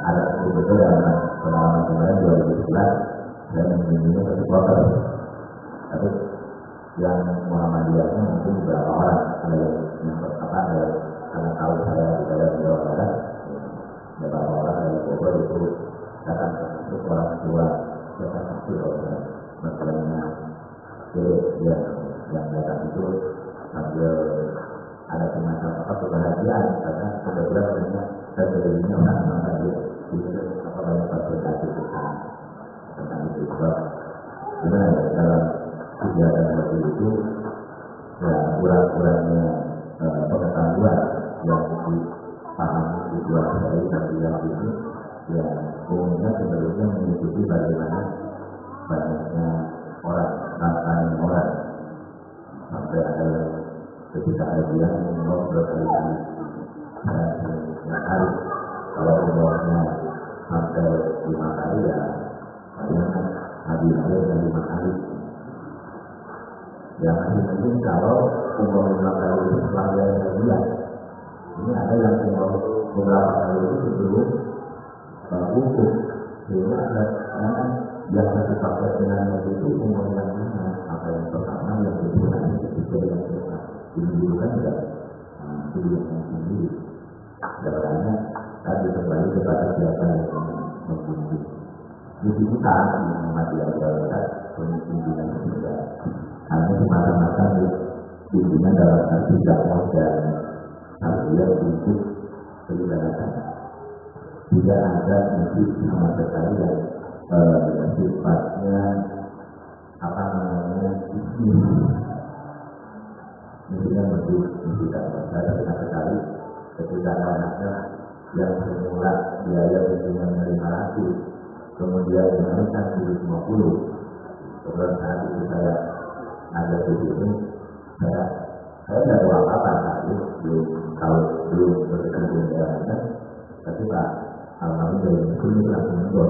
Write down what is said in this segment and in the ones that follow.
Ada betul dalam pengalaman dan ini supporter. Tapi yang Muhammadiyahnya mungkin beberapa orang, ada yang pertama ada karena tahu saya di dalam Jawa Barat, beberapa orang dari Bogor itu datang ke orang tua datang ke masalahnya yang datang itu sambil ada semacam kebahagiaan karena kebetulan saya berinya orang tadi itu banyak fasilitasi kita tentang itu sebab gimana ya dalam kegiatan seperti itu ya kurang-kurangnya pengetahuan yang dipahami tujuan dari kajian ini ya umumnya sebenarnya mengikuti bagaimana banyaknya orang tantangan orang sampai ada ketika ada bilang umur berkali-kali hari kalau umurnya sampai 5 kali ya kalian habisnya dan 5 kali yang mungkin kalau umur 5 kali itu setelah dia bulan ini ada yang umur beberapa kali itu sebelum utuh sehingga ada yang masih pakai dengan itu umur yang mana apa yang pertama yang kedua yang ketiga yang keempat ini kan tidak yang tinggi caranya tadi kembali kepada siapa yang membimbing di sini saat Muhammadiyah Barat pemimpinan juga hanya semata-mata pimpinan dalam arti dakwah dan tarbiyah untuk pendidikan tidak ada misi sama sekali yang sifatnya apa namanya misinya mesti dakwah saya sama sekali ketika anaknya yang semula biaya bimbingan dari 500 kemudian dinaikkan jadi 50 kemudian saat itu saya ada di sini saya tidak tahu apa-apa tadi belum berkembang dengan tapi Pak alhamdulillah dari ini langsung mundur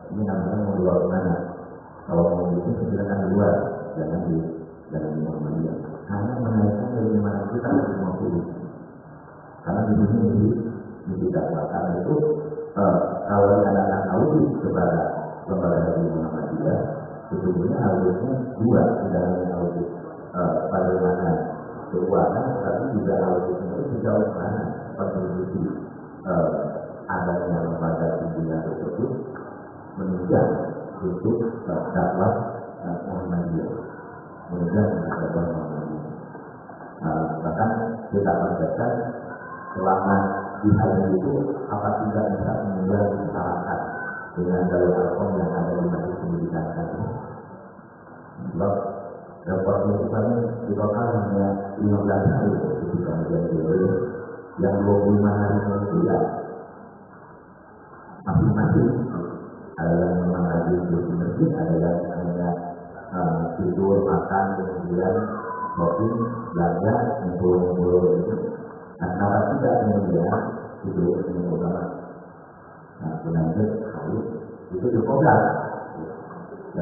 ini namanya mau luar mana kalau mau bikin silakan luar jangan di Muhammadiyah hanya menaikkan dari 500 ke 50 karena di sini tidak melakukan itu kalau anak-anak audit kepada lembaga haji Muhammadiyah sesungguhnya auditnya dua tidak hanya audit bagaimana keuangan tapi juga auditnya itu sejauh mana kontribusi adanya lembaga pimpinan tersebut menunjang untuk dakwah Muhammadiyah menunjang dakwah Muhammadiyah bahkan kita menjelaskan selama di hal itu apa tidak bisa menunjang masyarakat dengan daya alkohol yang ada di majelis pendidikan tadi sebab reportnya itu kami di total hanya 15 hari ketika menjadi yang 25 harinya itu ya masing-masing ada yang memang rajin bersih-bersih ada yang hanya tidur, makan, kemudian shopping, belanja, ngumpul-ngumpul itu antara tidak kemudian tidur dengan utama penanjut kali itu cukup ya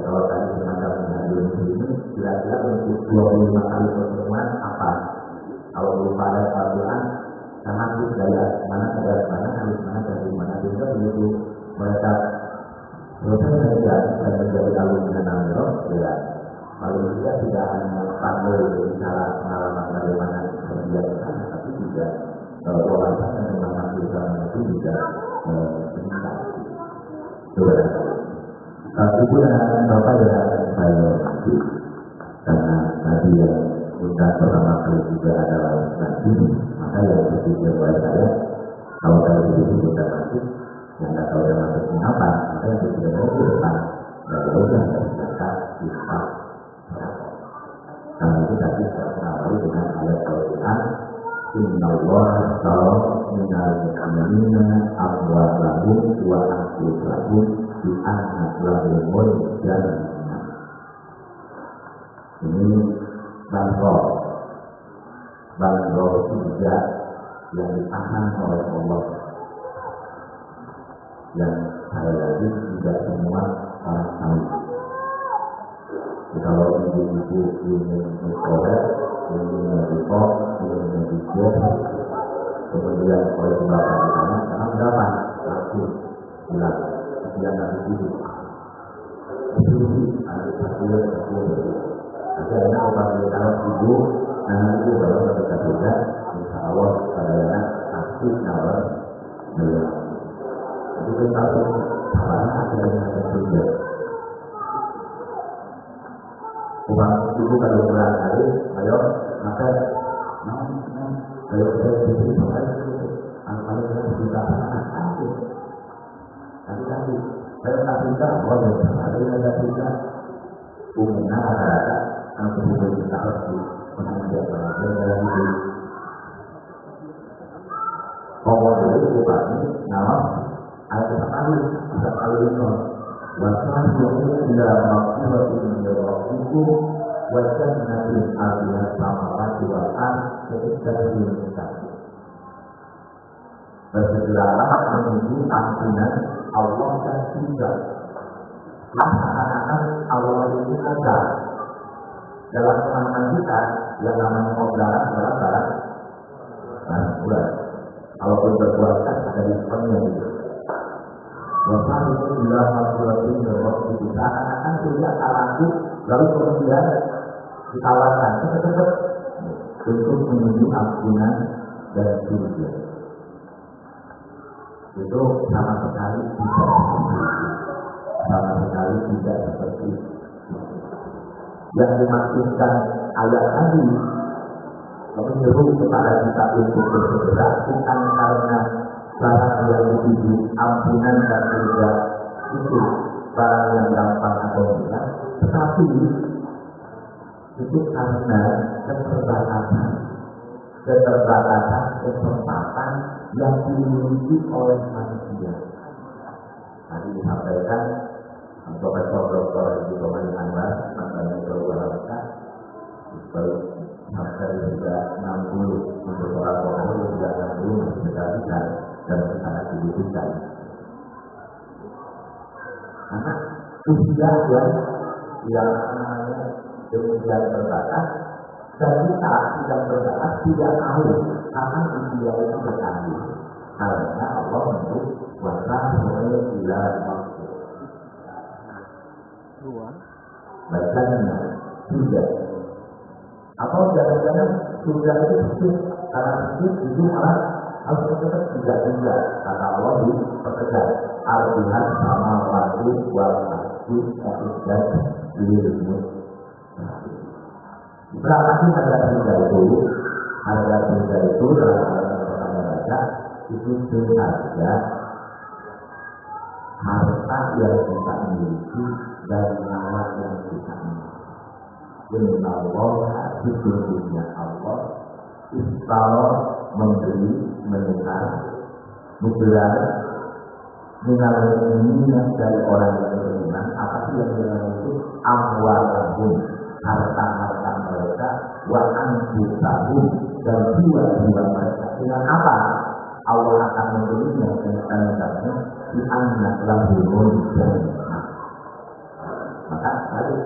kalau tadi semacam menghadiri ini kira-kira untuk 25 kali pertemuan apa kalau belum pada Al-Quran sangat dari mana harus mana sehingga begitu mereka selesai dan menjadi alumni Namiro ya paling tidak hanya pandai bicara pengalaman bagaimana kerja di sana tapi juga wawasan tentang kehidupan itu juga meningkat. Itu yang Bapak yang saya nanti karena tadi yang kita pertama kali juga adalah nanti maka yang berpikir oleh saya kalau saya itu kita masuk yang nggak tahu yang masuknya apa maka yang berpikir itu depan dan udah dari zakat infak karena itu tadi saya mengawali dengan ayat Al-Quran Inna Allah ta'ala minal mu'minina amwalahum wa anfusahum di anak lahumul jannah. Ini bantuan tiga yang ditahan oleh Allah yang saya lagi tidak semua orang tahu. Kalau ibu-ibu ingin berkorek, ingin medikop, ingin medikir, kemudian oleh bapak ditanya, karena berapa? Langsung bilang, sekian dari ibu. diskusi ada satu. Tapi akhirnya apabila kalau ibu nanti ibu baru ketika juga insya Allah pada pasti kalau beliau itu kita tahu apalagi akhirnya ada juga uang ibu kalau pulang hari ayo maka ayo kita diskusi paling kita tapi saya tak bisa bahwa ada juga umumnya rata-rata yang kemudian kita harus mengambil dalam hidup. Bahwa dulu bukan nama ada sekali itu wajah yang tidak mampu menjawab itu wajah nabi alaihi sama Tuhan ketika diminta. Bersegeralah menuju ampunan Allah dan juga anak-anak Allah itu ada dalam pemahaman kita yang namanya pembelajaran adalah barang bulan. Kalau berpuasa ada di depannya itu. Wafat itu bila masyarakat berwaktu kita akan tidak alaku lalu kemudian ditawarkan tetap untuk menuju ampunan dan surga. Itu sama sekali tidak seperti itu. Yang dimaksudkan ayat tadi menyeru kepada kita untuk bersegera bukan karena barang yang dituju ampunan dan surga itu barang yang gampang atau tidak, tetapi itu karena keterbatasan kesempatan yang dimiliki oleh manusia. Tadi disampaikan Profesor Dr. Ibrahim Anwar makanya keluar baru sampai juga 60 untuk orang orang sudah 60 sudah bisa dan sangat dibutuhkan. Karena usia yang namanya demikian terbatas dan kita tidak terbatas tidak tahu kapan usia itu bertambah. Karena Allah menyebut wasa semuanya bila waktu. Bacanya tidak. Atau jangan-jangan sudah itu karena itu malah harus tetap tidak juga kata Allah di pekerjaan artinya sama waktu waktu dan dirimu. Berapa sih harga surga itu? Harga surga itu dalam pertama baca itu sengaja harta yang kita miliki dan nyawa yang kita miliki. Inna Allah sesungguhnya Allah istilah memberi mendengar mublar mengalami ini dari orang yang beriman apa sih yang beriman itu amwalahum harta-harta mereka wa anfusahum dan jiwa-jiwa mereka dengan apa Allah akan memberinya tanda-tandanya di anak lahirun dan maka tadi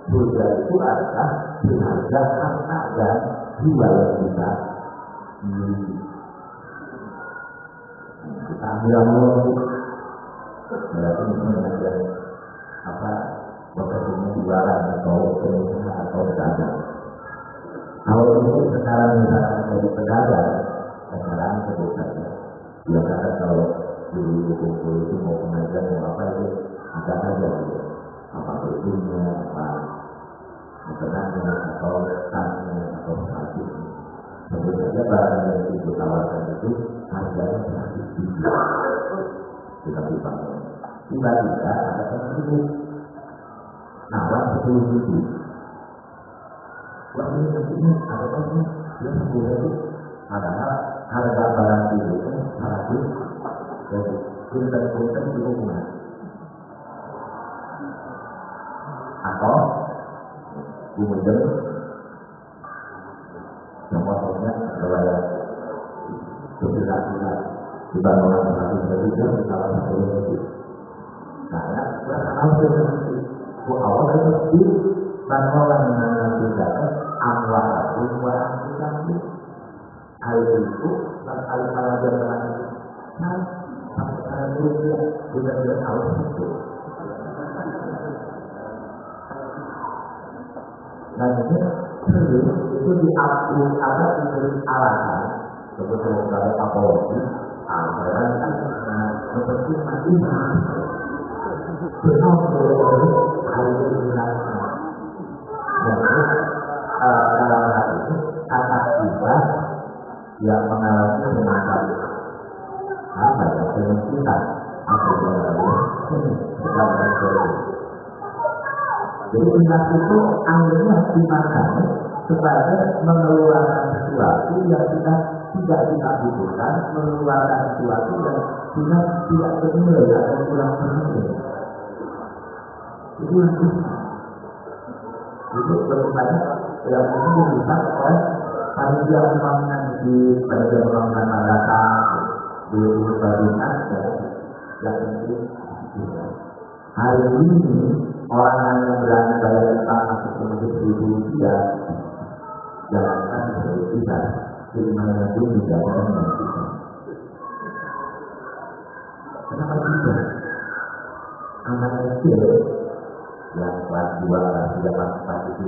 surga itu adalah berharga harta dan jiwa yang kita miliki. Kita bilang berarti mengajar apa bekerjanya di barang atau pengusaha atau pedagang. Kalau itu sekarang misalkan jadi pedagang, sekarang sebutnya biasanya kalau dulu kumpul itu mau pengajar mau apa itu ada saja apa berikutnya apa makanannya atau tasnya atau sepatunya. Tentu saja barang yang itu tawarkan itu harganya 100 ribu. Kita dibangun. Tiba-tiba ada teman-teman nawar 10 ribu. Wah ini ada apa-apa? Dia 10 ribu. Padahal harga barang itu kan 100. Jadi punten-punten di rumah. Atau kemudian contohnya adalah kebiasaan di bangunan satu berbeda salah satu itu. Karena berhasil itu awal itu bangunan yang tidak awal itu hal itu dan hal-hal yang lain. Nah, sampai itu tidak tahu itu. Dan ini itu diakui ada diberi alasan sebetulnya sebagai apologi anggaran seperti mati benar boleh hal itu dilakukan. Jadi dalam hal ini kata kita yang mengalami semacam apa ya penyempitan atau jadi ingat itu akhirnya dimaknai sebagai mengeluarkan sesuatu yang kita tidak kita butuhkan, mengeluarkan sesuatu yang kita tidak bernilai atau kurang bernilai. Itu yang bisa. Itu lebih banyak yang mungkin dilihat oleh panitia pembangunan di panitia pembangunan madrasah di Universitas yang penting. Hari ini orang yang berani bayar utang masuk ke masjid Rupiah jangankan kita keimanannya pun tidak ada yang kita. Kenapa tidak? Anak kecil yang kelas 2, kelas 3, kelas 4 itu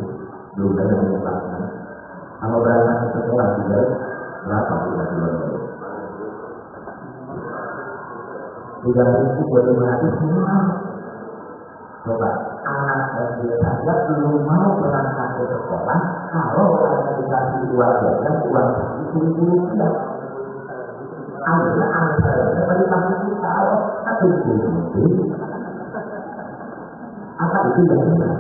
belum ada yang menyebabkan. Kalau berangkat ke sekolah juga berapa sudah dulu? 3.000 buat 500 minimal. Coba anak SD saja belum mau berangkat ke sekolah kalau ada dikasih uang jajan uang Rp10.000. Akhirnya anak saya daripada kasih kita tapi itu apa itu yang benar?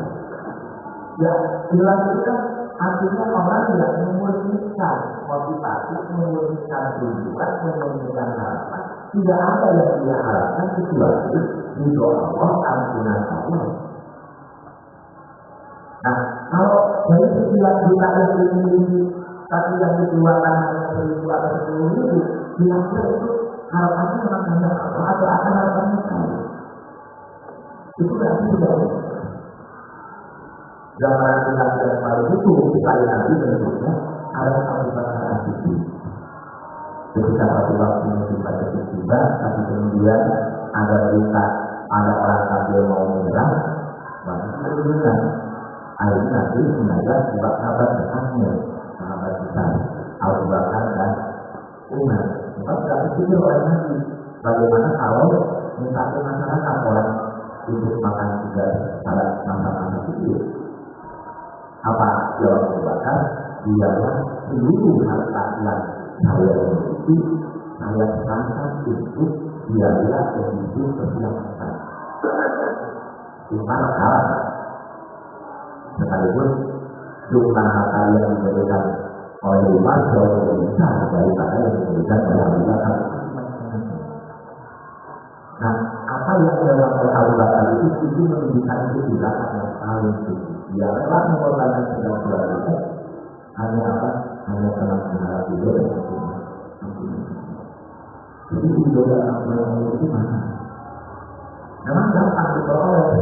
Ya jelas itu kan artinya orang yang memurnikan motivasi, memurnikan tujuan, memurnikan harapan. Tidak ada yang dia harapkan kecuali ridho Allah, ampunan Allah. Nah, kalau dari setiap juta yang dimiliki, tapi yang dikeluarkan hanya 1.000 atau 10.000, kira-kira itu harapannya memang hanya Allah atau akan harapannya Allah? Itu berarti tidak ada. Zaman yang paling itu sekali lagi bentuknya adalah kehidupan asli. Ketika pada waktu kita tiba, tapi kemudian ada berita, ada orang kafir mau menyerang, maka kemudian akhirnya nanti mengajar sebab sahabat besarnya, sahabat besar, Abu Bakar dan Umar. Sebab tidak berpikir oleh Nabi, bagaimana kalau misalnya masyarakat orang untuk makan juga salat masa-masa itu. Apa jawab Abu Bakar? Dialah seluruh harta yang saya memiliki, saya serahkan untuk biaya untuk keselamatan. Cuma kalah. Sekalipun jumlah harta yang diberikan oleh Umar jauh lebih besar daripada yang diberikan oleh Abu Bakar. Nah, apa yang dilakukan oleh Abu Bakar itu menunjukkan kebijakan yang paling tinggi. Dia rela mengorbankan segala sesuatu. Hanya apa? Hanya karena mengharap hidup dan jadi hidup dan ampunan itu mana? Memang gampang diperoleh,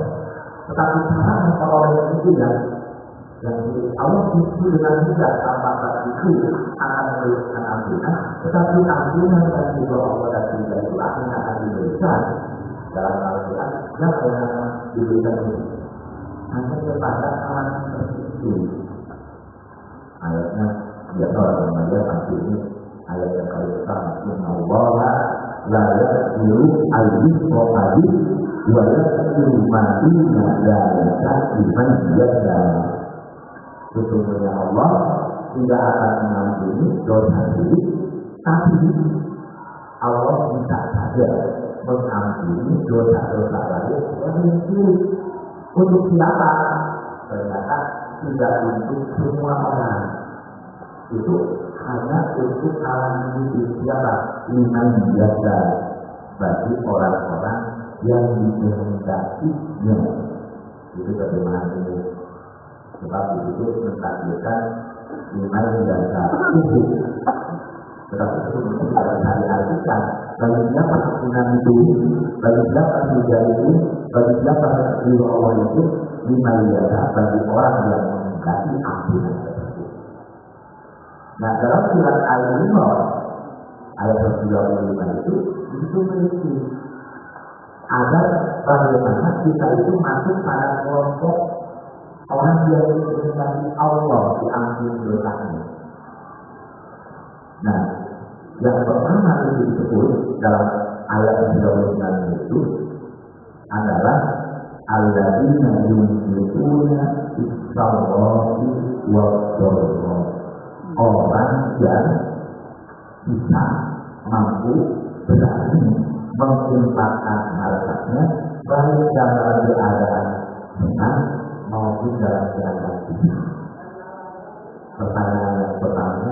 tetapi cara memperoleh itu yang Allah itu dengan mudah tanpa itu akan memberikan ampunan, tetapi ampunan dan juga Allah dan juga itu akan diberikan dalam Al-Quran yang orang diberikan ini hanya kepada orang tertentu. Ayatnya dia orang Ramadan pasti ini ayat yang kali pertama Inna Allah la yaghfiru al-yusrofadi wa yaghfiru madina dalika iman yadda. Sesungguhnya Allah tidak akan mengampuni dosa diri, tapi Allah bisa saja mengampuni dosa-dosa lain yang diri. Untuk siapa? Ternyata tidak untuk semua orang. Itu hanya untuk kalangan hidup siapa? Iman biasa bagi orang-orang yang dikehendakinya. Itu bagaimana ini? Sebab itu mentakdirkan iman biasa itu. Tetapi itu tidak bisa diartikan bagi siapa kepunan itu, bagi siapa juga itu, bagi siapa ridho Allah itu, iman biasa bagi orang yang menghendaki ampunan tersebut. Nah, dalam surat Al-Imran ayat 25 itu memiliki agar bagaimana kita itu masuk pada kelompok Orang yang diberkati Allah diampuni dosanya. Nah, yang pertama itu disebut dalam ayat 39 itu adalah alladzina yunfiquna fis-sarra'i wad-dharra. Orang yang bisa mampu berani menginfakkan hartanya baik dalam keadaan senang maupun dalam keadaan susah. Pertanyaan yang pertama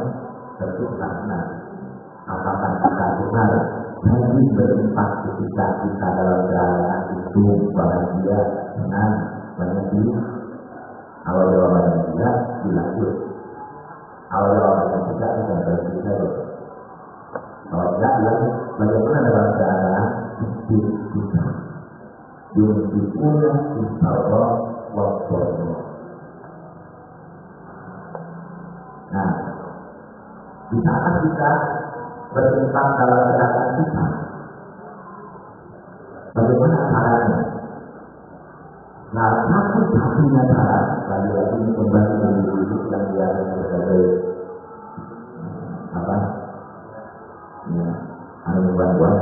tentu karena apakah kita benar nanti berinfak ketika kita dalam keadaan itu bahagia, senang, banyak duit? Kalau jawabannya tidak, dilanjut. Kalau jawabannya tidak, bukan berarti saja. Kalau tidak, dilanjut. Bagaimana dalam keadaan itu kita? Yunfiquna fis-sarra'i wad-dharra. Nah, di saat kita berinfak dalam keadaan susah, bagaimana caranya? Nah, satu-satunya cara lagi-lagi kembali dari hidup yang biasanya sebagai apa? Ya, buat-buat.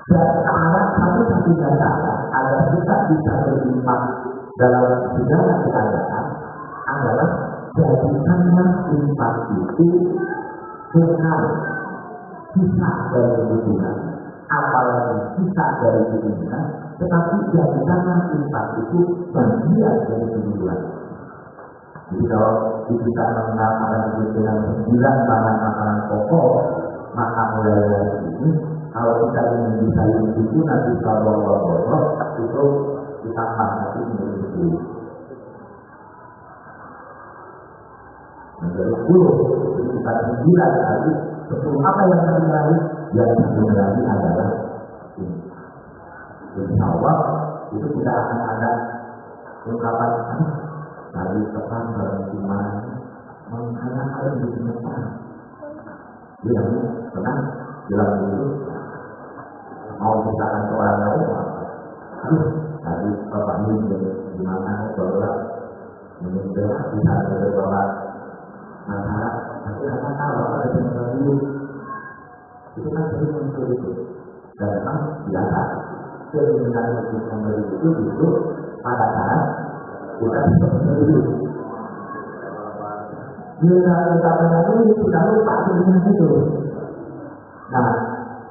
Dan satu-satunya cara agar kita bisa berinfak dalam segala keadaan adalah jadikanlah infak itu bukan sisa dari kebutuhan, apalagi sisa dari kebutuhan, tetapi jadikanlah infak itu bagian dari kebutuhan. Jadi kalau kita mengatakan kebutuhan 9 bahan makanan pokok, maka mulai dari ini, kalau kita ingin bisa itu nanti kalau itu ditambah nanti menjadi 10. Menjadi 10, kita 9 kali 10 apa yang kami lagi? Yang satu lagi adalah ini. Insya Allah itu tidak akan ada ungkapan tadi tepat berhubungan menghasilkan di depan. Dia tenang, bilang dulu mau misalkan seorang lain, tadi bapak ini di mana sholat, menyentuh bisa berdoa. Nah, tapi apa tahu ada yang dulu itu kan sering muncul itu, dan memang biasa keinginan untuk memberi itu pada saat kita seperti itu. Bila kita menyadari kita lupa keinginan itu. Nah,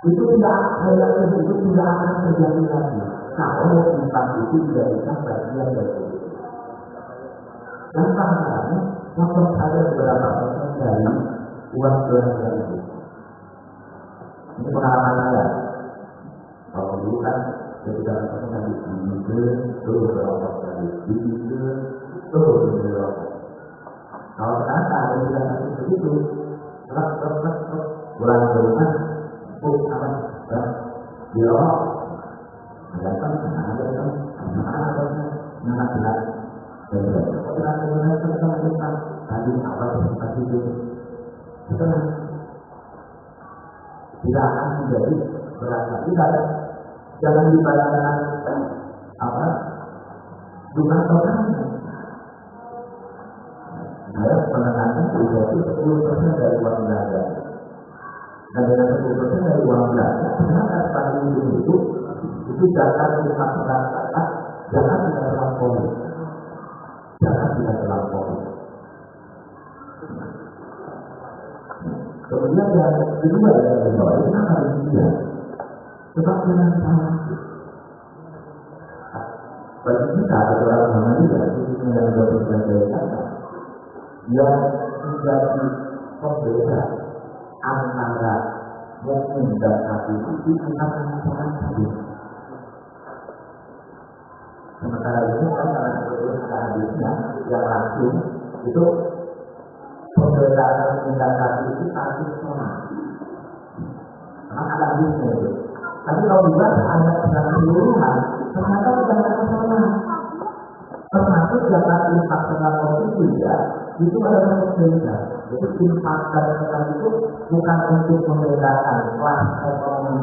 itu tidak akan terjadi lagi kalau kita itu dijadikan bagian dari itu. Dan tantangannya mungkin ada beberapa persen dari uang belanja itu. Ini pengalaman saya. Kalau dulu kan ketika kita mengambil itu berapa kali itu berapa. Kalau sekarang ada yang begitu, terus bulan bulan apa? Dia ada kan tadi apa seperti itu setelah tidak akan menjadi berasa tidak ada, jangan dibayangkan apa bukan orang saya penanganan itu 10% dari uang belanja dan dengan 10% dari uang belanja ternyata pada itu jangan dimaksudkan jangan tidak terlampau. Jangan tidak terlampau. Kemudian yang kedua yang kedua itu harus dia tetap dengan salah. Bagi kita adalah mengenai khususnya yang berkaitan yang menjadi pembeda antara mukmin dan kafir itu kita sangat saja. Sementara itu kan dalam hadisnya yang langsung itu perbedaan tindakan itu pasti sama. Karena ada hadisnya itu. Tapi kalau dibaca ayat secara keseluruhan, ternyata tidak ada sama. Termasuk zakat infak sedekah itu juga itu adalah berbeda. Jadi infak dan sedekah itu bukan untuk membedakan kelas ekonomi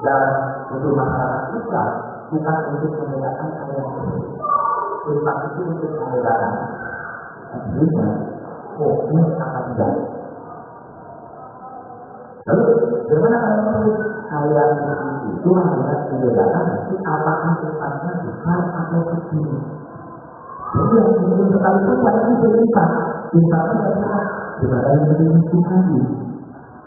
dan untuk masyarakat kita. bukan untuk membedakan kalian. Infak itu untuk membedakan dirinya, mukmin akan jahat. Lalu bagaimana kalau kalian itu melihat membedakan itu apakah infaknya besar atau kecil? Jadi yang penting sekali itu yang berinfak, infaknya besar. Daripada yang lebih miskin lagi,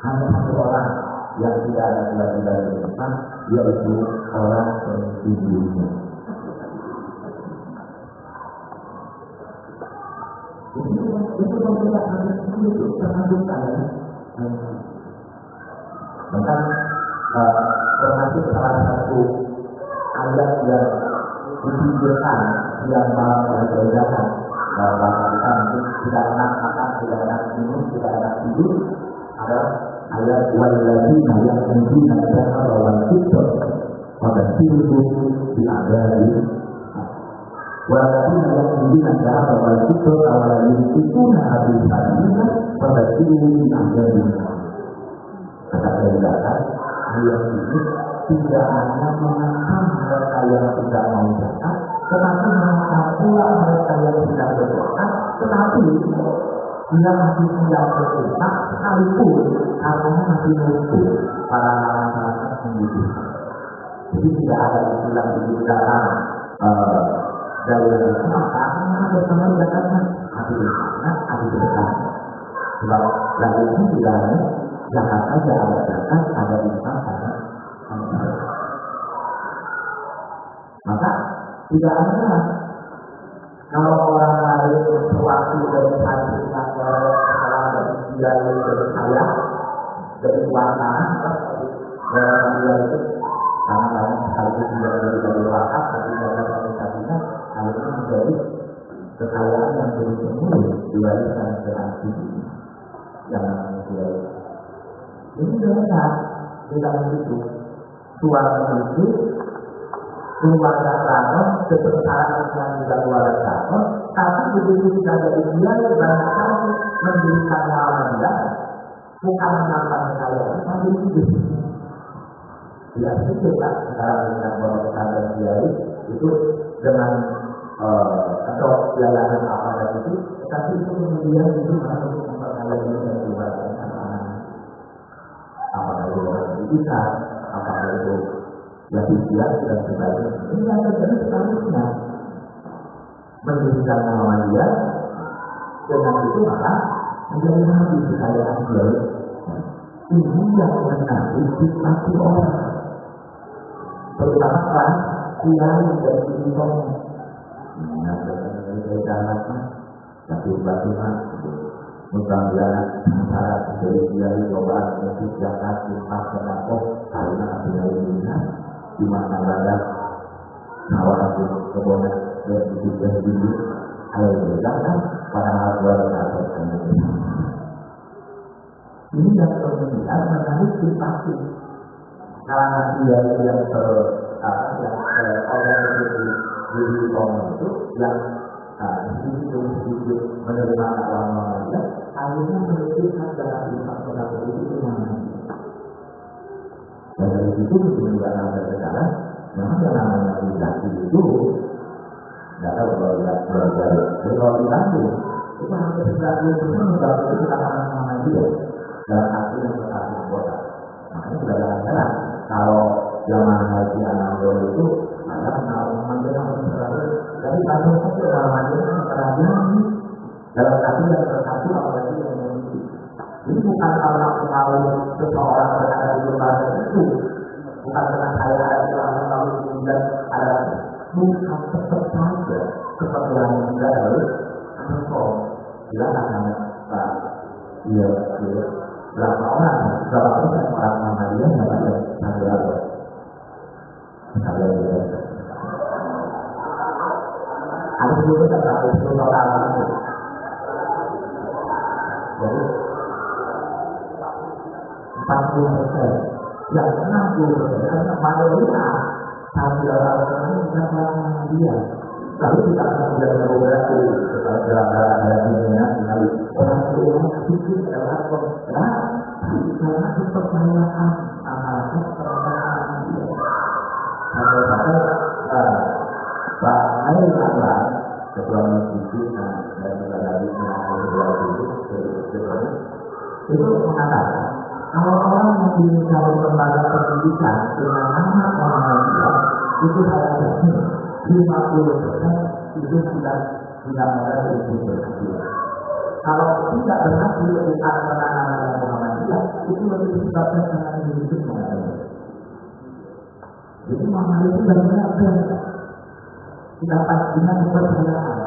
hanya satu orang yang tidak ada kewajiban berinfak, yaitu orang pemimpin dirinya. Itu berbeda dengan itu termasuk kalian. Bahkan termasuk salah satu ayat yang dipinggirkan yang malah membedakan bahwa kita mungkin tidak enak makan, tidak enak minum, tidak enak tidur adalah ayat walladzina ya'muruna bil-'adli wal-qisṭi pada tidur diadari walladzina ya'muruna bil-'adli wal-qisṭi awala yunfiquna bil-'adli pada tidur diadari. Kata bedakan ayat ini tidak hanya mengatakan mereka yang tidak mau zakat, tetapi mengatakan pula mereka yang tidak berzakat, tetapi dia masih tidak berzakat sekalipun hartanya masih muncul pada masyarakat membutuhkan. Jadi tidak ada istilah dalam dari yang maka bersama zakatnya ada zakatnya ada berzakat. Sebab lagi ini tidak hanya zakat saja, ada zakat, ada infak, ada maka tidak ada kalau orang lain sesuatu dari hati atau setelah dia dari saya dari warna dan dia itu karena lain sekali tidak dari wakaf tapi dari organisasinya hal ini menjadi kekayaan yang berjumlah diwariskan ke anak yang namanya dia ini benar tidak begitu. Suara itu keluarga keraton kebesaran yang tidak keluarga keraton, tapi begitu tidak ada dia banyak kali mendirikan Muhammadiyah bukan menambah kekayaan tapi hidup. Tidak itu kan sekarang dengan bahwa kekayaan dia itu dengan atau pelayanan apa dan itu, tapi itu kemudian itu untuk memperkaya diri dan keluarga anak-anak. Apakah itu orang bisa, apakah itu lebih siap dan sebagainya. Ini yang terjadi selanjutnya. Mendirikan Muhammadiyah dengan itu maka menjadi nabi kekayaan dia. Ini yang menarik simpati orang. Terutama kan kiai dari Indonesia. Dari jalan tapi bagaimana? Mudah-mudahan antara dari kiai coba untuk zakat infak sedekah karena ada dunia di mana ada sawah kebun dan juga hidup ayo berzakat pada hal zakat ini yang kemudian menarik simpati karena dia yang organisasi di kaum itu yang sedikit menerima alam dia akhirnya menentukan dalam infak sedekah itu kemana. Dan dari situ kemudian ada sekarang memang yang namanya inflasi itu tidak tahu kalau tidak belajar. Jadi kalau dibantu itu hampir 90% membantu itu karena nama dia dalam arti yang berarti anggota. Makanya sudah jelas kalau zaman haji anggota itu ada nama dia tapi satu satu nama dia kerajaan dalam arti yang bersatu apalagi yang memiliki. Ini bukan karena pengaruh seseorang berada di lembaga itu, bukan karena saya ada di dalam lalu kemudian ada bukan tetap saja seperti yang tidak lalu atau silakan Pak dia berapa orang nama dia yang ada saya ada juga terkait dengan orang itu. Jadi 40% yang 60% karena mayoritas sambil orang bukan dia. Lalu kita kemudian berorasi setelah jalan-jalan dari dunia dengan orang sedikit adalah karena kepercayaan anak-anak dia. Sampai aturan ketua musisi dan juga dari kedua itu mengatakan kalau orang memilih calon lembaga pendidikan dengan nama Muhammadiyah itu saya yakin 50% itu sudah tidak ada itu berhasil. Kalau tidak berhasil bukan karena nama Muhammadiyah itu lebih disebabkan karena individu Muhammadiyah. Jadi Muhammadiyah itu benar-benar kita pastinya kepercayaan.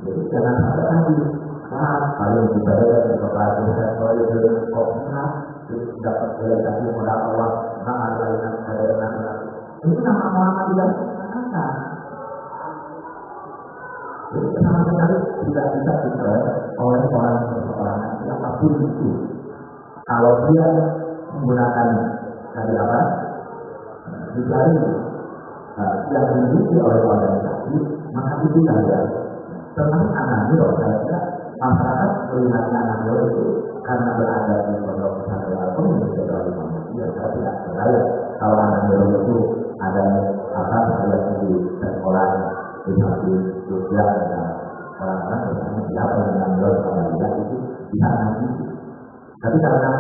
Jadi jangan sampai tadi kalau kita ada kepada saya dapat delegasi modal Allah ada itu nama Muhammadiyah dikatakan. Jadi sama sekali tidak bisa diperoleh oleh orang siapapun itu. Kalau dia menggunakan tadi apa? Dicari yang dimiliki oleh organisasi, maka itu saja. Termasuk anak loh, saya kira masyarakat melihatnya anak itu karena berada di pondok pesantren pun menjadi Muhammadiyah. Saya tidak percaya kalau anak itu ada apa ada di sekolah di satu sosial dan orang-orang bertanya siapa yang Muhammadiyah itu bisa nanti. Tapi karena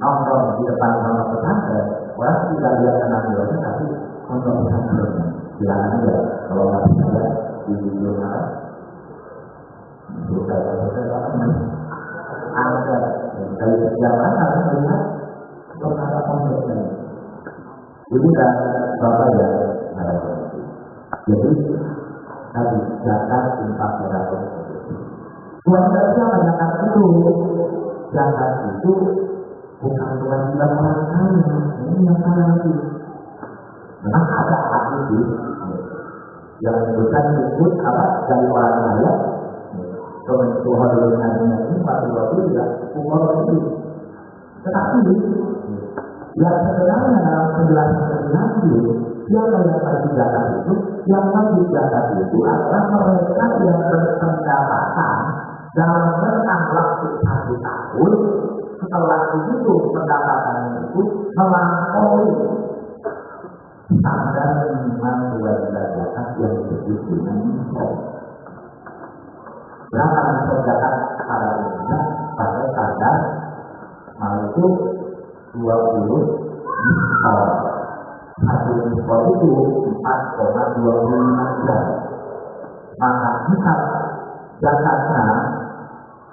nongkrong di depan pondok pesantren, orang tidak lihat anak itu tapi pondok pesantren. Silakan aja kalau nggak bisa di video ada dari sejarah karena melihat perkara kompleks ini dan bapak ya jadi tadi zakat infak sedekah buat saya banyakkan itu zakat itu bukan kewajiban orang kaya ini yang kaya lagi memang ada hadis yang bukan disebut apa dari orang kaya Tuhan dengan ini waktu tidak umur itu, tetapi yang sebenarnya dalam penjelasan Nabi siapa yang wajib zakat itu? Yang wajib zakat itu adalah mereka yang berpendapatan dalam rentang waktu 1 tahun setelah itu pendapatan itu melampaui standar minimal kewajiban zakat yang disebut dengan nisab. Berapa nisab zakat pada Indonesia pada standar itu 20 nisab. Satu nisab itu 4,25 gram. Maka nisab zakatnya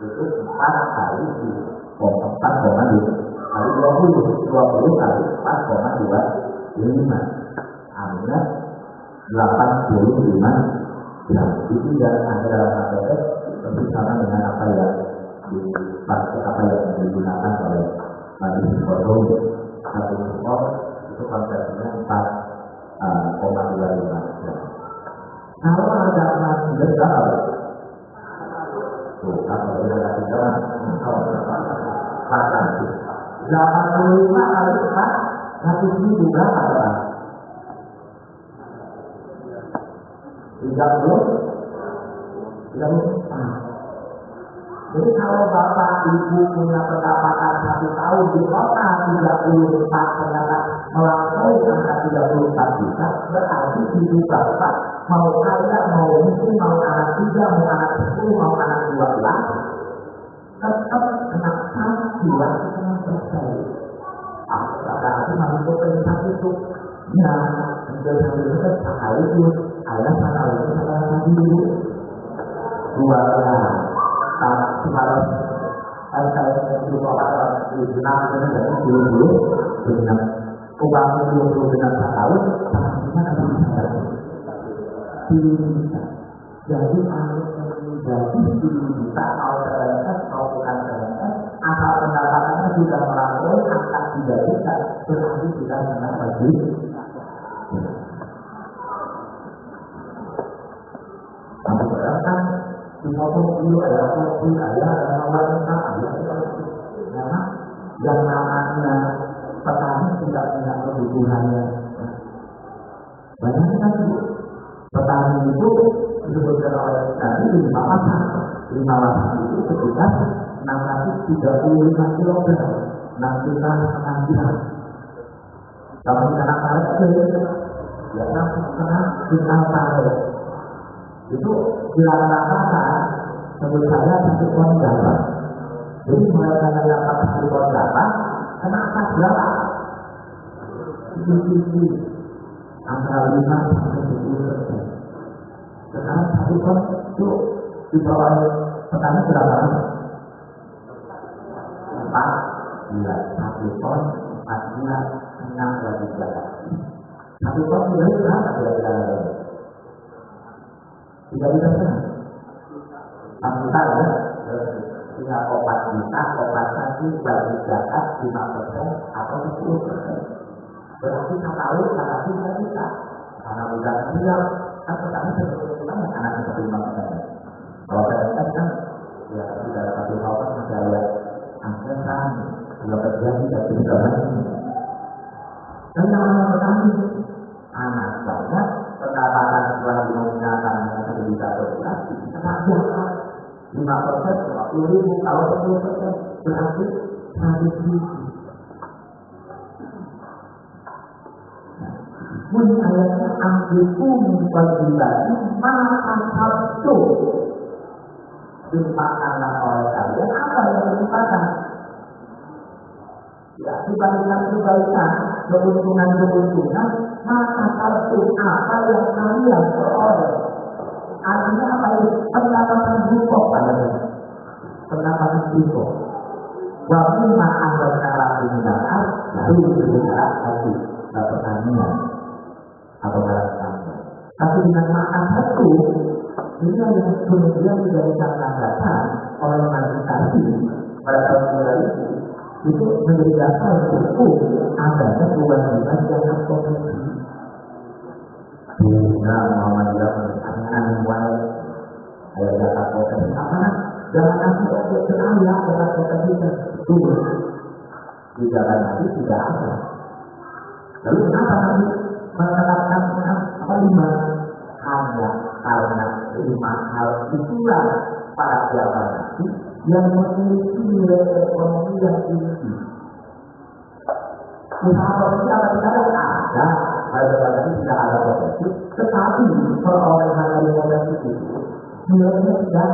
itu 4 kali 4,2 kali 20 kali 4,25 artinya 85 gram. Itu yang ada dalam APS tentu sama dengan apa yang digunakan oleh Majelis Forum satu support itu konversinya 4,25 gram. Kalau ada masih besar, tuh kalau ada besar, 85 kali 4 100.000 berapa ya? 30. Jadi kalau bapak ibu punya pendapatan 1 tahun di kota 34 ternyata melampaui angka 34 juta, berarti ibu bapak mau kaya, mau miskin, mau anak 3, mau anak 10, mau anak 12, tetap kena sanksi yang berarti masuk ke insan itu ya sambil sekali itu ayah sekali itu sekali dulu 2 semalam saya itu bapak di senam dengan 20 dengan uang 20 dengan sekali sama ada bisa jadi kita mau terlepas mau bukan terlepas asal pendapatannya sudah melampaui angka 3 juta berarti sudah menang lagi. Tapi kan dipotong dulu ada kopi, ada wanita, karena yang namanya petani tidak punya kebutuhannya. Banyak kan petani itu disebutkan oleh tadi 5 pasang itu sekitar 635 kg, 6 juta setengah gram. Kalau kita naik Ya kan setengah tinggal pakai. Itu rata-rata menurut saya 1,8. Jadi mereka yang dapat 1,8, kenapa berapa? Tinggi antara 5 sampai 10%. Sekarang 1 ton itu di bawah petani berapa? 4 bulan. 1 ton 4 bulan 6 lagi berapa? 1 ton nilai berapa kira-kira? Tidak bisa kan? 4 juta ya. Tinggal 4 juta, 4 tadi bagi zakat 5% atau 10%. Berarti sekali 1 juta. Karena bukan tinggal kan petani sebetulnya anak seperti makanya. Kalau saya kan ya tidak ada satu hal kan masih ada anggaran kalau terjadi satu jalan ini. Dan yang orang petani anak banyak pendapatan setelah dinominalkan dengan 1 juta rupiah tetapi apa 5%, 50.000 kalau 10% berarti 100.000. Bunyi ayatnya ambilkum bagi-bagi maka satu dimakanlah oleh kalian apa yang dimakan? Ya, kebaikan, keuntungan, maka satu apa yang kalian peroleh? Artinya apa itu? Pendapatan buku pada ini. Pendapatan buku. Waktu makan berkarat di negara, lalu berbicara lagi pertanian atau barang tambah. Tapi dengan makan satu, ini yang kemudian tidak dikatakan oleh manusia pada tahun itu menjadi dasar hukum adanya kewajiban jangan korupsi. Nah, Muhammadiyah menanyakan mulai ayat zakat korupsi apa? Jangan nanti objek teraya zakat korupsi itu di jalan nanti tidak ada. Lalu kenapa nanti menetapkan apa 5 hanya karena 5 hal itulah para siapa nanti yang memiliki nilai ekonomi yang tinggi. Usaha profesi apa tidak ada, pada ini tidak ada profesi, tetapi perolehan dari profesi itu nilainya tidak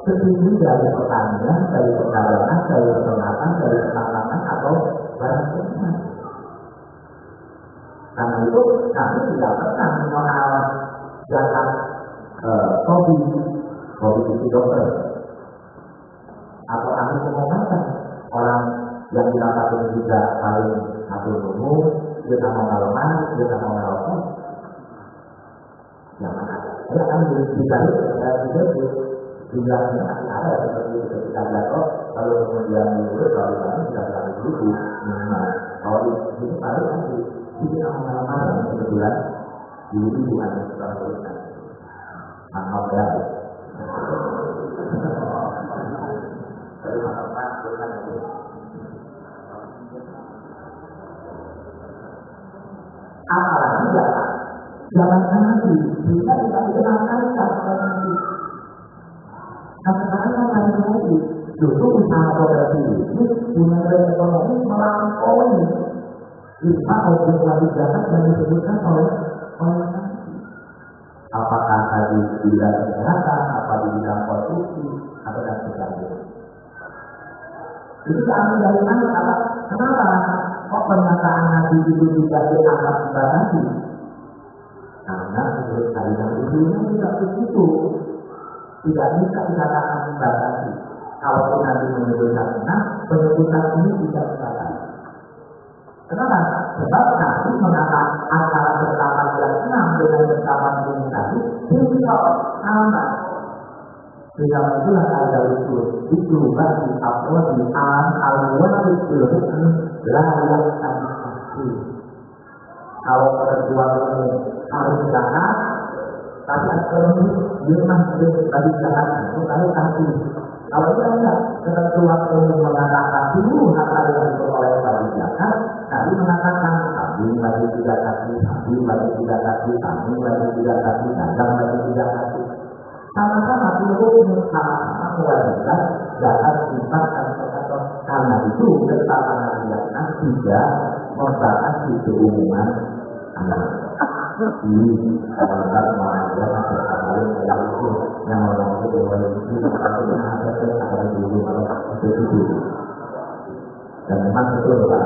setinggi dari pertanian, dari perdagangan, dari peternakan, dari pertanaman atau barang lain. Karena itu kami tidak pernah mengenal zakat hobi itu dokter. Atau kami mengatakan orang yang didapatkan juga paling satu umum, dia tak mau ngalaman, dia tak mau ngalaman. Jangan ada. Ya kan bisa jumlahnya ada seperti ketika jatuh, lalu kemudian diurut, lalu kami tidak terlalu dulu. Kalau itu paling nanti kita tak mau ngalaman kebetulan ibu ada seorang tulisan. Angkat ya. Apalagi jangan nanti kita tidak dikenalkan sama nanti. Sekarang lagi justru usaha koperasi ini punya ekonomi melampaui lima objek wajib zakat yang disebutkan oleh nanti. Apakah tadi di bidang kesehatan, apa di bidang konsumsi, atau dan sebagainya. Itu kami dari mana? Kenapa? Kok pernyataan Nabi itu tidak dianggap dibatasi? Karena menurut kalian usulnya tidak begitu. Tidak bisa dikatakan dibatasi. Kalau Nabi menyebutkan benar, penyebutan ini tidak dibatasi. Kenapa? Sebab Nabi mengatakan antara ketetapan yang 6 dengan ketetapan yang tadi tidak sama. Dengan itulah ada itu bagi apa di al-wajib berhubung layak sanksi. Kalau perempuan ini harus zakat, tapi ekonomi dia masih bagi zakat itu kalau kasih. Kalau tidak, ketentuan umum mengatakan dulu harta yang diperoleh bagi zakat, Nabi mengatakan kambing bagi tidak kasih, sapi bagi tidak kasih, kambing bagi tidak kasih, dagang bagi tidak kasih. Sama-sama hukum sama-sama kewajiban zakat infak dan sedekah. Karena itu ketetapan yang tidak membatasi keumuman anak. Ini kalau mengajar masih ada yang itu yang orang itu boleh itu kalau ada dulu itu. Dan memang betul Pak,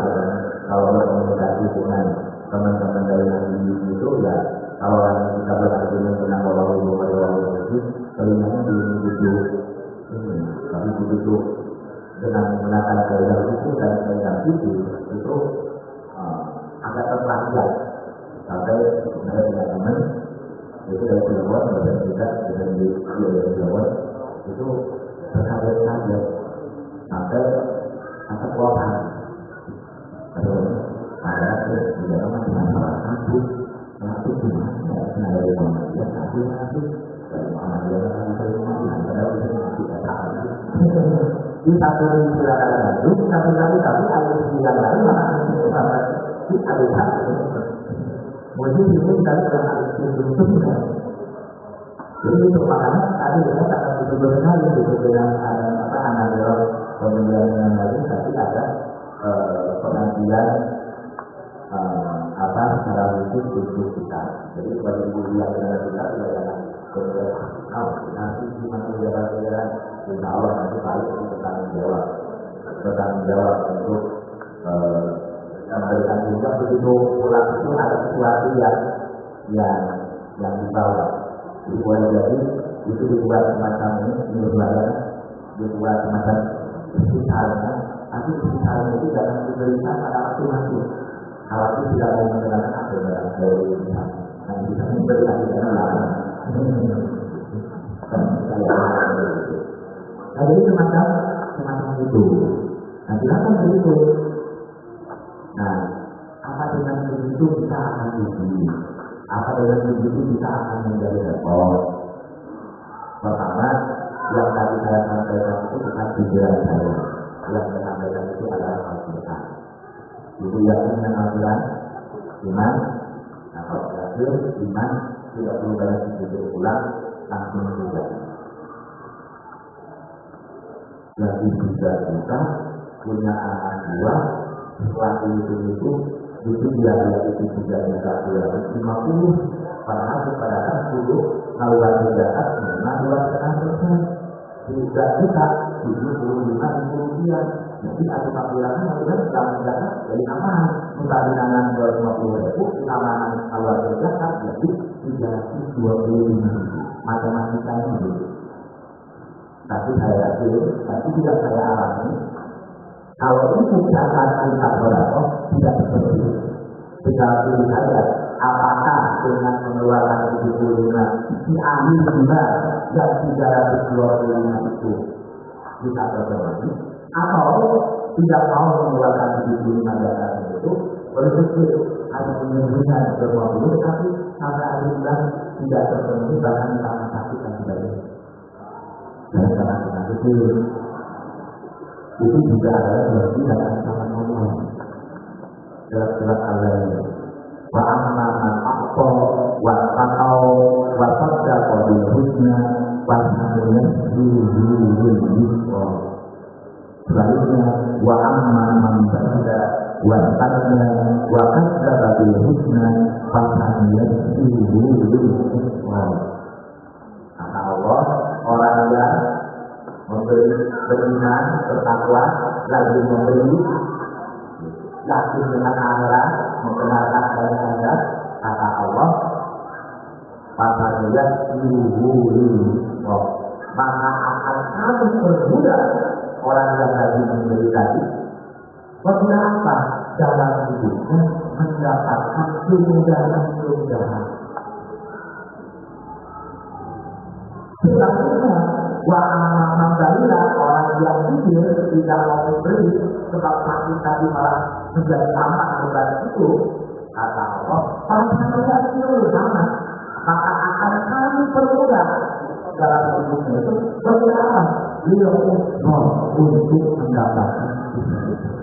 kalau berkomunikasi dengan teman-teman dari Nabi itu ya, kalau kita berargumen tentang Allah itu, telinganya begitu ini, tapi begitu dengan menggunakan gaya itu dan gaya itu agak terpelajar. Sampai sebenarnya dengan teman itu dari Cirebon dan juga dari Cirebon itu berkaget-kaget sampai kuapan. Aduh, ada di dalam masalah aku gimana? Nah dari mana dia aku dari mana dia dari mana padahal itu tidak tahu. Di satu silakan itu satu lagi tapi ada yang lain mana di ada satu. Mungkin itu tadi dalam itu kan. Jadi itu makanya tadi kita akan benar-benar dengan analisa kemudian yang lain tapi ada penantian secara khusus untuk kita. Jadi bagi ibu yang dengan kita tidak ada kemudian nanti di masa jalan-jalan insya Allah nanti balik itu bertanggung jawab untuk memberikan juga begitu pulang itu ada sesuatu yang dibawa. Boleh jadi itu dibuat semacam ini dibuat semacam misalnya, tapi misalnya itu jangan diberikan pada waktu kalau itu tidak mau menjalankan apa yang dari yang bisa memberikan dengan lama. Jadi semacam itu. Nah, silakan begitu. Nah, apa dengan begitu kita akan diuji? Apa dengan begitu kita akan menjadi repot? Pertama, yang tadi saya sampaikan itu bukan tujuan saya. Yang saya sampaikan itu adalah Al-Quran. Itu yakin dengan Al-Quran, iman. Nah, kalau yakin, iman tidak perlu banyak dipikir ulang, langsung juga. Lagi juga kita punya anak dua, setelah itu dia itu juga bisa 250, padahal kepada 10 kalau zakat memang 2,5%. Juga kita 75 rupiah. Jadi aku takbirkan kemudian sedang zakat jadi aman. Mengabdikan 250.000 keamanan awal zakat jadi 325.000. Matematika ini. Tapi saya yakin, tapi tidak saya alami. Kalau itu zakat kita berapa tidak seperti itu. Tinggal pilih saja apakah dengan mengeluarkan 75 di akhir bulan dan 325 itu bisa terpenuhi, atau tidak mau mengeluarkan 75 zakat itu berpikir hanya menyembunyikan 20 tapi sampai akhir bulan tidak terpenuhi bahkan karena sakit dan sebagainya. Dan karena kita itu juga adalah berarti dan ancaman Allah. Dalam surat Al-Lail, wa amma man aqta wa taqaw wa saddaqa bil husna wa sanuyasiruhu lil yusra. Selanjutnya, wa amma man ba'da wa taqna wa kadzdzaba bil husna wa sanuyasiruhu lil yusra. Kata Allah, orang yang beriman, bertakwa, lagi memberi, yakin dengan akhirat, membenarkan ayat-ayat, kata Allah, pasal maka akan harus bermudah orang yang lagi memberi tadi. Berapa dalam hidupnya mendapatkan kemudahan-kemudahan. Selanjutnya, wa'amam dalila orang yang pikir tidak mau memberi sebab sakit tadi malah menjadi tampak beban itu, kata Allah, pasal itu sama, maka akan kami permudah dalam hidupnya itu berapa beliau untuk mendapatkan kesulitan.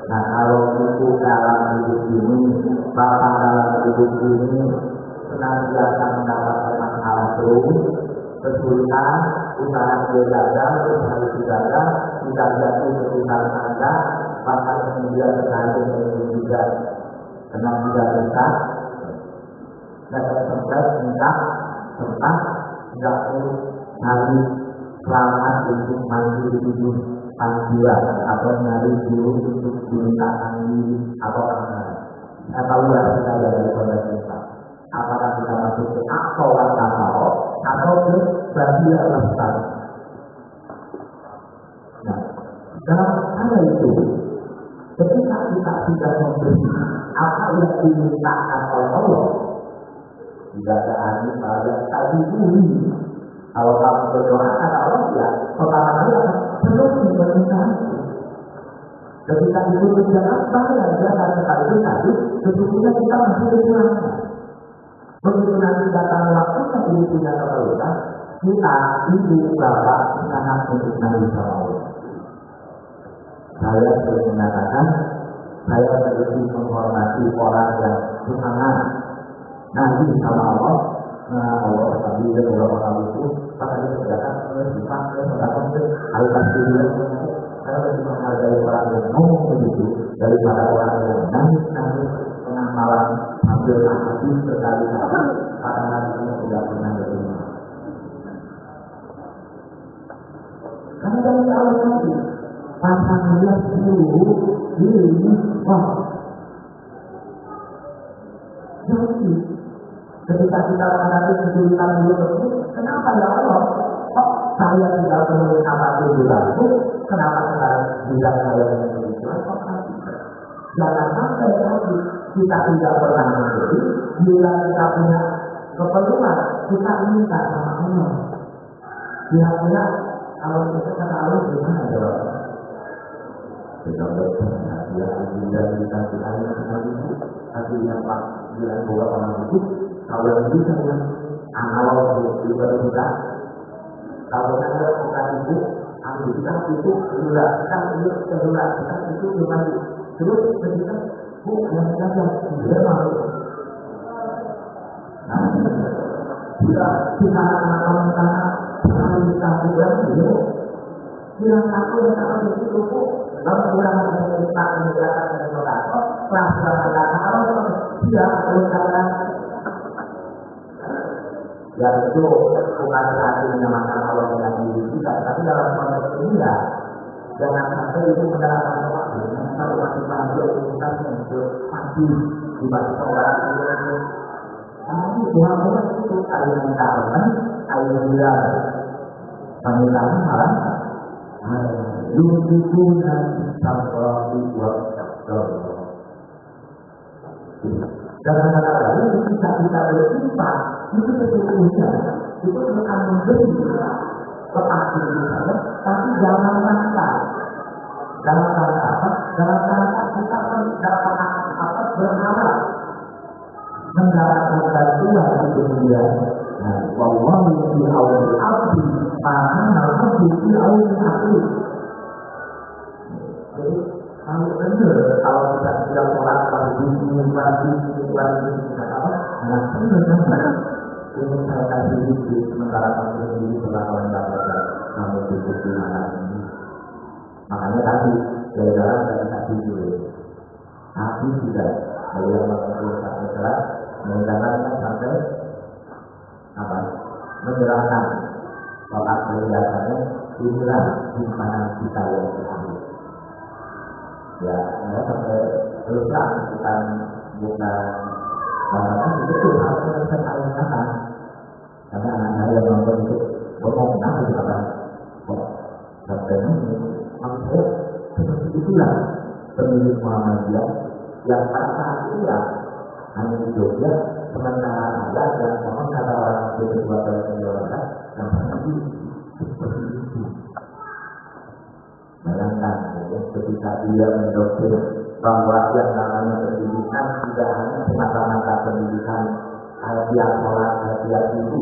Nah, kalau itu dalam hidup ini, bapak dalam hidup ini senantiasa mendapatkan masalah terus, kesulitan, usaha gagal, usaha gagal, tidak jatuh kesulitan Anda, bahkan kemudian sekali juga karena tidak besar, tentang hari selamat untuk mandi tujuh panggilan atau nyari guru untuk diminta tanggi atau atau kita dari pemerintah. Apakah kita masuk ke akal atau ke bagian besar? Nah, dalam hal itu, ketika kita sudah memberi apa yang dimintakan oleh Allah, tidak ada ahli pada tadi ini. Kalau kamu berdoa kata Allah ya, pertama kali akan terus meminta. Ketika itu berjalan bahaya dia akan sekali tadi, sesungguhnya kita masih kekurangan. Begitu nanti datang waktu yang punya keperluan, kita ibu bapak sangat mencintai Allah. Saya sering mengatakan, saya lebih menghormati orang yang semangat nanti sama Allah. Allah tadi dia beberapa kali itu, maka dia berkata, saya lebih menghargai orang yang ngomong begitu daripada orang yang nangis tengah malam sambil habis berkali-kali karena dia tidak pernah berdoa. Karena dari awal tadi pasang dia dulu ini wah. Jadi ketika kita menghadapi kesulitan dulu tersebut, kenapa ya Allah? Kok saya tidak perlu apapun dibantu? Kenapa sekarang tidak saya memberi? Jangan sampai lagi kita tidak pernah memberi. Bila kita punya keperluan, kita minta sama Allah. Kira-kira kalau kita kata Allah gimana jawabnya? Kita berdoa, ya Allah kita tidak itu, tapi yang Pak bilang bahwa orang itu kalau yang bisa yang analog juga kita, kalau saya bukan itu, kita itu kedua, kita itu kembali. Terus ketika yang kita dia mau, bila kita anak-anak kita juga dia, bila aku yang akan begitu lalu kurang kita menjelaskan dengan orang, perasaan kalau dia mengucapkan ya itu bukan artinya masalah Allah dengan diri kita, tapi dalam konteks ini ya jangan sampai itu mendalamkan waktu. Kalau masih panggil kita untuk pagi dibaca orang itu, tapi Tuhan itu ada yang tahunan, ada yang bilang panggilan malam, lukunan sampai buat dalam kata lain, ketika kita bersimpan itu sesungguhnya itu bukan menjadi lepasin kita, tapi dalam rangka apa? Dalam rangka kita mendapatkan apa? Berharap mendapatkan bantuan di dunia. Nah, wallahu fi auni abdi, maka abdi fi auni abdi. Jadi kalau benar, kalau kita tidak orang lagi apa? Nah, benar. Ini saya kasih sedikit sementara kamu sendiri berlakuan dapat kamu cukup di mana ini. Makanya tadi gara-gara saya kasih dulu. Tapi tidak beliau mengatakan setelah menjalankan sampai apa? Menjelaskan soal kelihatannya inilah simpanan kita yang terakhir. Ya, saya sampai teruskan bukan karena itu harus saya katakan. Karena anak-anak yang nonton itu ngomong nanti apa? Sampai ini maksudnya seperti itulah pemilik Muhammadiyah yang pada saat itu ya hanya di Jogja sementara ada dan mohon kata orang itu kedua kali menjelaskan yang tadi seperti itu. Bayangkan ya, ketika dia mendoktrin bahwa yang namanya pendidikan tidak hanya semata-mata pendidikan hadiah sholat, hadiah ibu,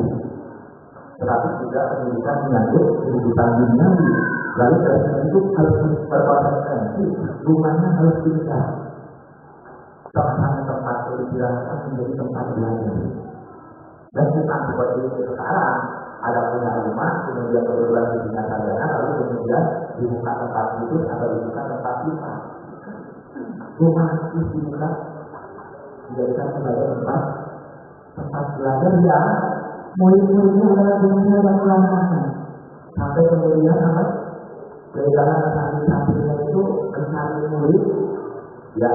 tetapi juga pendidikan menyangkut kehidupan duniawi. Lalu dari itu harus berkonsekuensi, rumahnya harus pindah. Tempat beristirahat menjadi tempat belajar. Dan bukan seperti itu sekarang, ada punya rumah, kemudian kebetulan punya sarjana, lalu kemudian dibuka tempat tidur atau dibuka tempat kita. Rumah itu dibuka, dijadikan sebagai tempat tempat belajar ya murid-muridnya adalah dunia dan ulama. Sampai kemudian apa? Kedatangan santri-santrinya itu mencari murid yang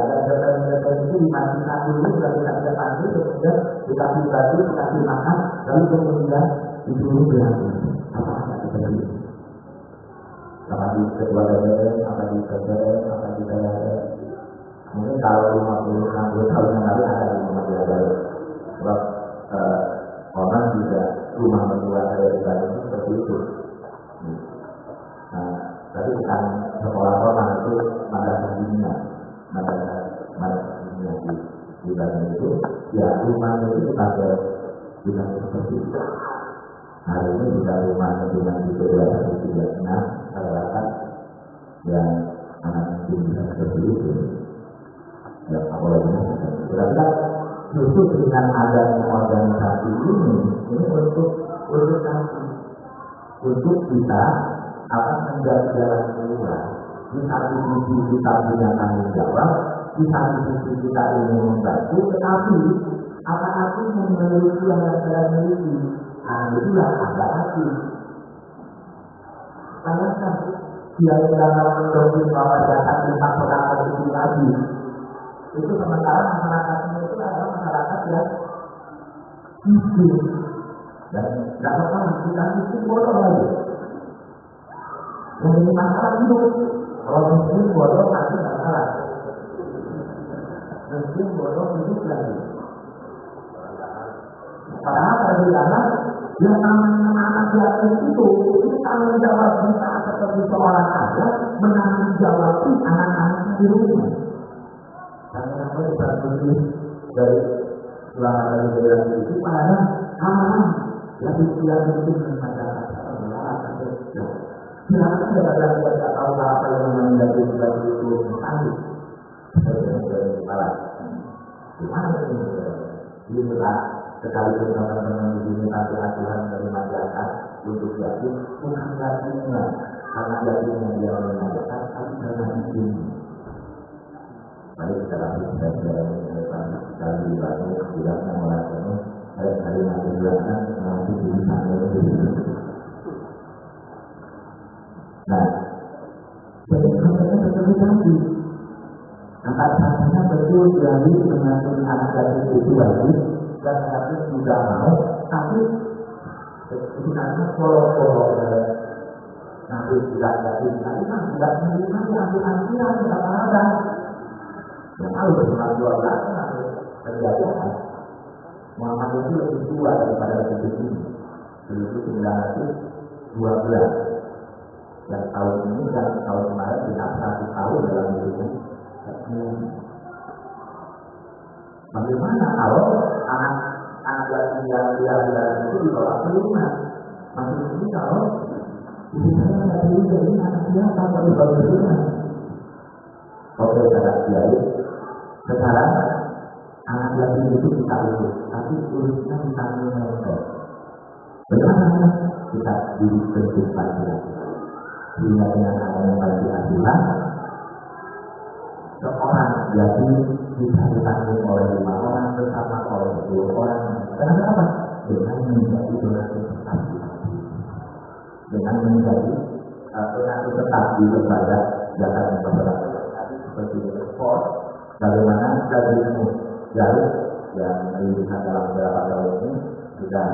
mereka itu dimandikan dulu, sudah tidak mandi, kemudian dikasih baju, dikasih makan, lalu kemudian disuruh belajar. Apa yang seperti itu? Apa di kedua DPR, apa di DPR, apa di DPR. Mungkin kalau 50-60 tahun yang lalu ada di rumah belajar. Sebab orang juga rumah kedua DPR itu seperti itu. Nah, tapi bukan sekolah orang itu madrasah dunia, madrasah dunia di Bandung itu, ya rumahnya itu dipakai seperti itu. Hari ini juga rumahnya dengan tipe 2136 rata-rata yang anak mungkin bisa seperti itu. Ya, apalagi berarti justru dengan adanya organisasi ini untuk kita akan menjadi jalan keluar. Di satu sisi kita punya tanggung jawab, di satu sisi kita ingin membantu, tetapi apa-apa memiliki yang saya miliki. Nah, itulah ada hati. Tanyakan, dia yang dalam mendorong bahwa jasa tentang orang itu lagi. Itu sementara masyarakatnya itu adalah masyarakat yang miskin. Dan tidak pernah kita miskin bodoh lagi. Yang ini masalah hidup. Kalau miskin bodoh nanti masalah. Miskin bodoh hidup lagi. Padahal bagi anak yang namanya anak yatim itu tanggung jawab kita seperti seorang ayah menanggung jawab anak-anaknya di rumah. Dan kenapa kita berdiri dari selama dari daerah itu pada amalan yang itu masyarakat pembelajaran itu. Silakan tidak tahu apa yang menjadi sebagai itu tadi. Dari kepala. Gimana ini? Inilah sekalipun teman-teman di sini nanti aturan dari masyarakat untuk yakin bukan yakinnya karena yakinnya dia mengajarkan tapi karena izin. Mari kita lanjut dan kita dibantu tidak melakukan hari nanti belakangan nanti di sana itu. Nah, sebenarnya seperti tadi. Angkat-angkatnya betul berani mengandung anak yatim itu lagi dan yatim juga mau, tapi sebenarnya kolok-kolok nanti tidak yatim, tapi kan tidak menerima diambil-ambilan tidak ada. Yang tahu bersama 12 nanti terjadi apa? Muhammad itu lebih tua daripada hidup ini. Itu 1912. Dan tahun ini dan tahun kemarin tidak 1 tahun dalam hidup ini. Bagaimana kalau anak yatim yang itu dibawa ke rumah? Maksudnya kalau misalnya tidak dulu dari anak siapa kalau dibawa ke rumah? Oke, kata kiai. Sekarang anak yatim itu kita urus, tapi urusnya ditanggung mereka. Bagaimana kita dibentuk laki-laki? Sehingga dengan adanya bagi aturan, seorang yatim bisa ditanggung oleh 5 orang bersama oleh 10 orang. Kenapa? Dengan menjadi donasi tetap, dengan menjadi donasi tetap di lembaga zakat dan masyarakat seperti ekspor. Bagaimana dari jauh yang dilihat dalam beberapa tahun ini sudah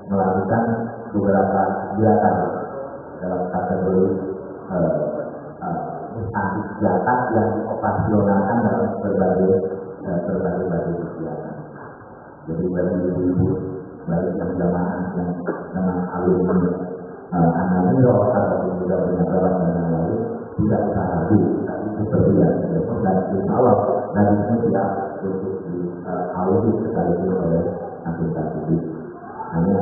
melakukan beberapa kegiatan dalam kategori instansi zakat yang operasionalkan dalam berbagai kegiatan. Jadi bagi ibu-ibu, bagi yang jamaah yang memang alumni Anamiro atau juga punya kawan yang lain tidak bisa hadir, tapi seperti yang dan insya Allah dari ini tidak untuk diaudit sekaligus oleh anggota publik. Hanya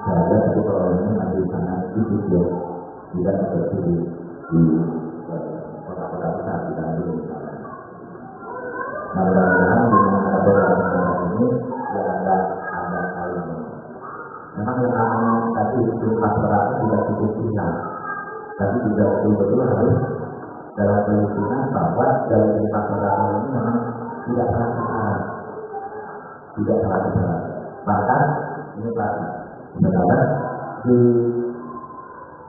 saya lihat itu kalau ini masih sangat sedikit ya, tidak seperti di kota-kota besar di Bandung misalnya. Mudah-mudahan dengan ada ini tidak ada saling. Memang yang kami tadi itu masyarakat tidak cukup sinyal, tapi juga betul-betul harus dalam keyakinan bahwa dari masyarakat ini memang tidak salah, Bahkan ini pasti saudara di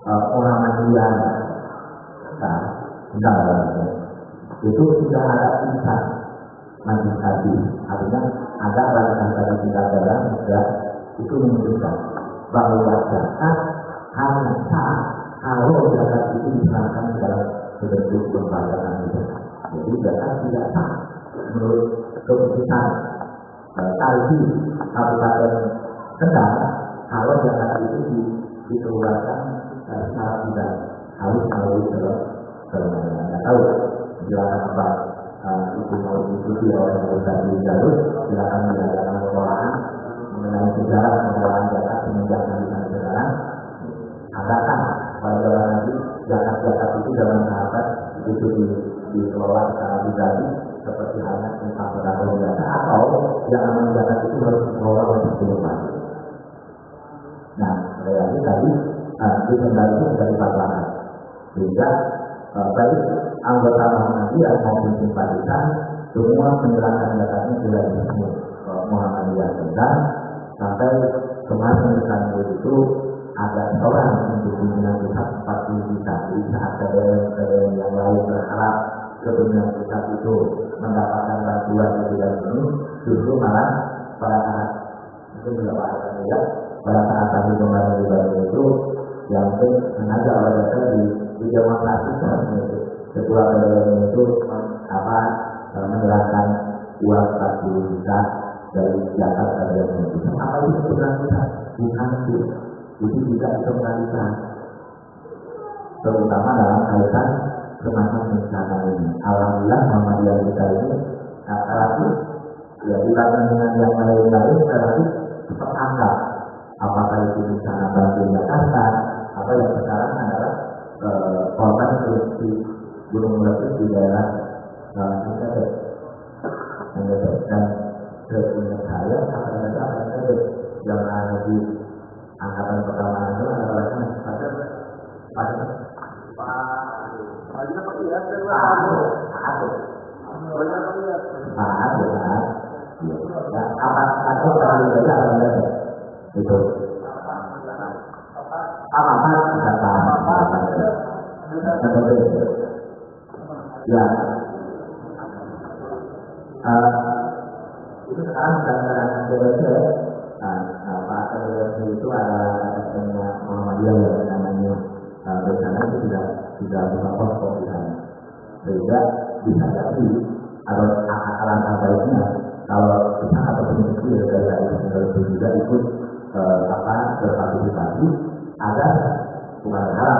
Muhammadiyah itu sudah ada tulisan majlis hadis, artinya ada barisan dari kita dalam juga itu menunjukkan bahwa zakat hanya sah kalau zakat itu diserahkan dalam bentuk lembaga itu. Jadi zakat tidak sah menurut keputusan Talhi Kabupaten Kendal kalau zakat itu dikeluarkan secara tidak harus melalui selembagaan. Tidak tahu silakan apa itu mau diikuti oleh perusahaan di jalur, silakan menjalankan pengolahan mengenai sejarah pengelolaan zakat semenjak Nabi sekarang. Adakah pada zaman Nabi zakat itu dalam sahabat itu dikelola secara pribadi seperti halnya tentang beragam zakat, atau yang namanya zakat itu harus dikelola oleh perusahaan. Nah, realnya tadi di Kendal itu sudah dipatahkan sehingga baik anggota Muhammadiyah maupun simpatisan semua menyerahkan zakatnya sudah disebut Muhammadiyah Kendal. Sampai kemarin itu ada seorang untuk pimpinan pusat 40 juta. Di saat KDM yang lain berharap kepimpinan pusat itu mendapatkan bantuan tidak penuh, justru malah pada saat itu juga pada saat kami kembali di itu yang sengaja oleh didemonstrasikan ketua PDM itu menyerahkan uang 40 juta dari zakat PDM itu. Apa itu sebenarnya? Bukan itu juga dikembalikan, terutama dalam kaitan semacam bencana ini. Alhamdulillah Muhammadiyah kita ini relatif ya dibanding dengan yang lain-lain relatif terangkat. Apakah itu bencana banjir Jakarta, apa yang sekarang adalah korban erupsi gunung meletus di daerah Ningrat. Dan seingat saya akan yang ada di angkatan pertama itu adalah pada itu ya itu sekarang dalam itu adalah kategorinya Muhammadiyah yang namanya bencana itu sudah bukan posko di sana, sehingga bisa jadi atau alangkah baiknya kalau kita ataupun kecil dari itu juga ikut berpartisipasi agar bukan hal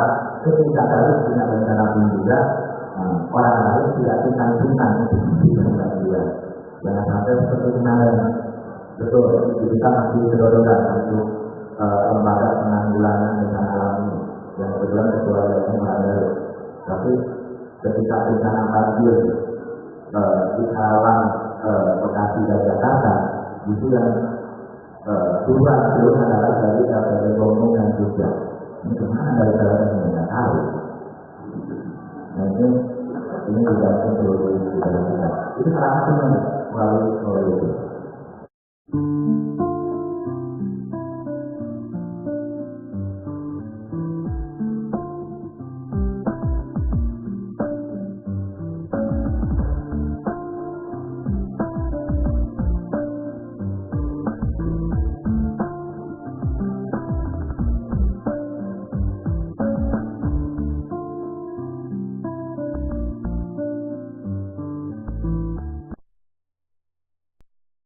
ketika harus punya bencana pun juga orang lain tidak sungkan di Muhammadiyah. Jangan sampai seperti kemarin. Betul, kita masih kedorotan untuk lembaga penanggulangan bencana alam ini yang kebetulan ketuanya ada. Tapi ketika bencana banjir di Karawang, Bekasi dan Jakarta, itu yang turun adalah dari Bandung dan Jogja. Ini kemana dari Jakarta ini tidak tahu. Nah ini juga perlu dilakukan. Itu salah satunya melalui itu.